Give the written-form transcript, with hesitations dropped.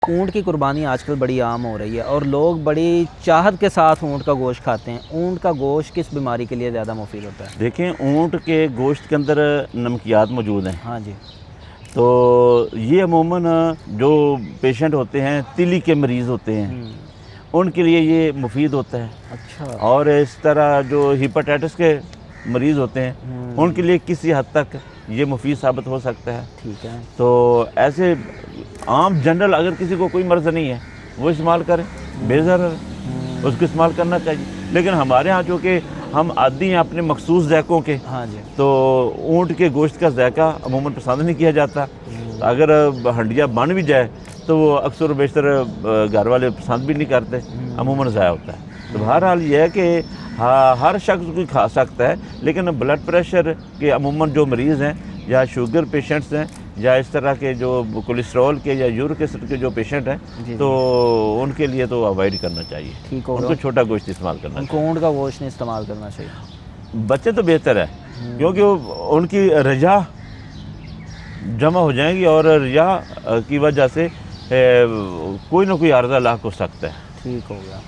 اونٹ کی قربانی آج کل بڑی عام ہو رہی ہے اور لوگ بڑی چاہت کے ساتھ اونٹ کا گوشت کھاتے ہیں۔ اونٹ کا گوشت کس بیماری کے لیے زیادہ مفید ہوتا ہے؟ دیکھیں، اونٹ کے گوشت کے اندر نمکیات موجود ہیں، ہاں جی، تو یہ عموماً جو پیشنٹ ہوتے ہیں، تیلی کے مریض ہوتے ہیں، ان کے لیے یہ مفید ہوتا ہے۔ اچھا، اور اس طرح جو ہیپاٹائٹس کے مریض ہوتے ہیں ان کے لیے کسی حد تک یہ مفید ثابت ہو سکتا ہے۔ ٹھیک ہے، تو ایسے عام جنرل اگر کسی کو کوئی مرض نہیں ہے وہ استعمال کرے، بے ضرر ہے، اس کو استعمال کرنا چاہیے۔ لیکن ہمارے ہاں چونکہ ہم عادی ہیں اپنے مخصوص ذائقوں کے، ہاں جی، تو اونٹ کے گوشت کا ذائقہ عموماً پسند نہیں کیا جاتا۔ اگر ہنڈیا بن بھی جائے تو وہ اکثر و بیشتر گھر والے پسند بھی نہیں کرتے، عموماً ضائع ہوتا ہے۔ تو بہرحال یہ ہے کہ ہر شخص کو کھا سکتا ہے، لیکن بلڈ پریشر کے عموماً جو مریض ہیں یا شوگر پیشنٹس ہیں یا اس طرح کے جو کولیسٹرول کے یا یورک ایسڈ کے جو پیشنٹ ہیں، جی، تو ان کے لیے تو اوائڈ کرنا چاہیے، ٹھیک ان ہوگا، کو چھوٹا گوشت استعمال کرنا ان چاہیے۔ کو اونٹ کا گوشت نہیں استعمال کرنا چاہیے۔ بچے تو بہتر ہے، کیونکہ ان کی رجا جمع ہو جائیں گی اور رجا کی وجہ سے کوئی نہ کوئی عارضہ لاحق ہو سکتا ہے۔ ٹھیک ہو گیا۔